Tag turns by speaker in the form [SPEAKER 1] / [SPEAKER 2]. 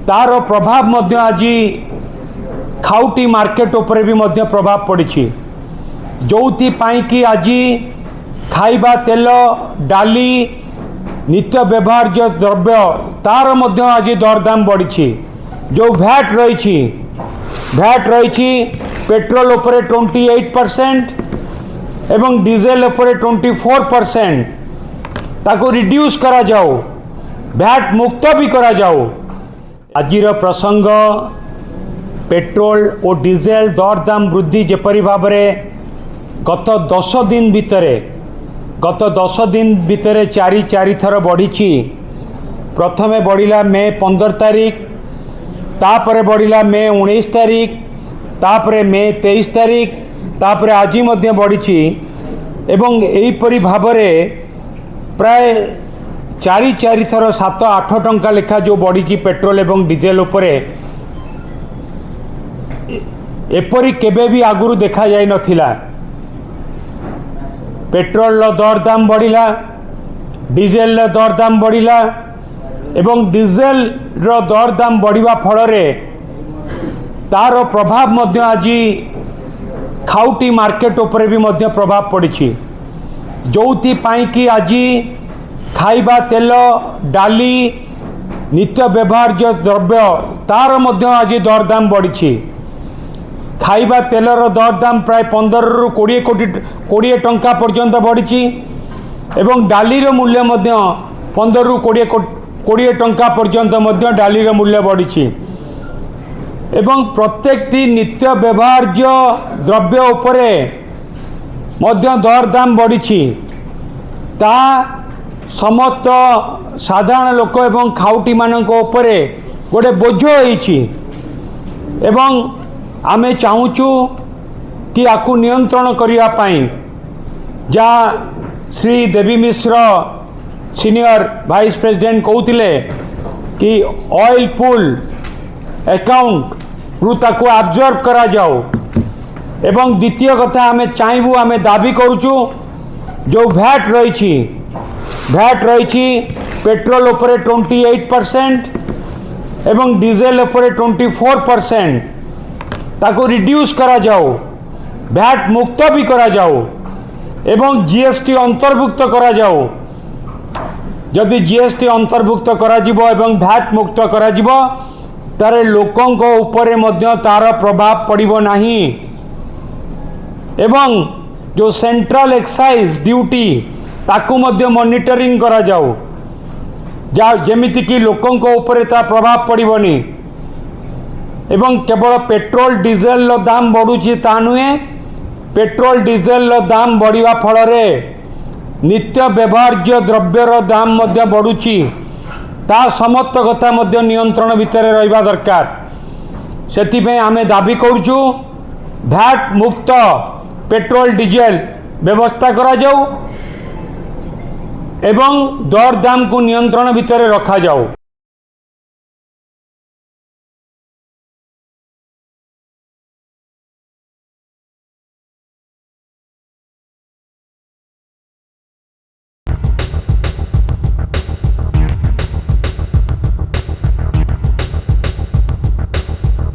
[SPEAKER 1] तार प्रभाव मध्य आज खाउटी मार्केट उपरे भी मध्य प्रभाव पड़ी जोथि कि आज खाइबा तेल डाली नित्य व्यवहार्य द्रव्य तार मध्य आज दरदाम बढ़ी जो भैट रही पेट्रोल उपरे 28% एवं डीजेल उपरे 24% ताको रिड्यूस करा जाओ भैट मुक्त भी करा जाओ। आजिर प्रसंग पेट्रोल और डीजेल दरदाम वृद्धि जेपरी भाव में गत 10 दिन भितर चारि थर बढ़ी। प्रथमे बढ़िला मे 15 तारीख, तापरे बढ़िला मे 19 तारीख, तापरे मे 23 तारीख, तापरे आज मध्य बढ़ी एवं एहीपरी भाव प्राय चारि थर 7-8 टंका लेखा जो बढ़ी पेट्रोल एवं डीजेल उपरे एपरी केबे भी आगुरु देखा जाई नथिला। पेट्रोल दरदाम बढ़िला, डीजेल दरदाम बढ़िला एवं डीजेल दरदाम बढ़िबा फल तार प्रभाव मध्य आज खाउटी मार्केट उपरे भी मध्य प्रभाव पड़ी जोथि कि आज खाइबा तेल डाली नित्य व्यवहार्य द्रव्य तार मध्य आज दरदाम बढ़ी। खाइबा तेलर दरदाम प्राय 15 ରୁ 20 टंका पर्यंत बढ़ी एवं डालीर मूल्य 15 ରୁ 20 टंका पर्यंत डालीर मूल्य बढ़ी एवं प्रत्येक नित्य व्यवहार्य द्रव्य उपरे मध्य दरदाम बढ़ी ता समस्त साधारण लोक एवं खाउटी मानक उपरे गोटे बोझ होइछि एवं आमे चाहूचु कि आकु नियंत्रण करिया पाई जहाँ श्री देवी मिश्र सीनियर वाइस प्रेसिडेंट कहते कि ऑयल पुल अकाउंट रु ताकु अब्जर्व करा जाओ एवं द्वितीय कथा आमे चाहबू आमे दाबी करूचु जो भैट रही पेट्रोल उपरे 28% एवं डीजेल उपरे 24% ताको रिड्यूस करा जाओ भैट मुक्त भी करा जाओ एवं जीएसटी अंतर्भुक्त करा जाओ। जदि जीएसटी अंतर्भुक्त करा जिवो एवं भैट मुक्त करा जिवो तारे लोकंक उपरे मध्य तार प्रभाव पड़िबो नाही एवं जो सेंट्रल एक्साइज ड्यूटी ताकू मध्य मॉनिटरिंग करा जाओ जेमिति कि लोकंक उपरे ता प्रभाव पड़िबोनी एवं केवल पेट्रोल डीजेल दाम बढ़ुची ता नुहे पेट्रोल डीजेल दाम बढ़िया फल नित्य व्यवहार्य द्रव्यर दाम मध्य बढ़ुची ता समस्त कथा मध्य नियंत्रण भितर रहिबा दरकार। सेथिपे आमे दाबी करूचु भैट मुक्त पेट्रोल डीजेल व्यवस्था करा जाऊ एवं दर दाम को नियंत्रण भितर रखा जाऊ।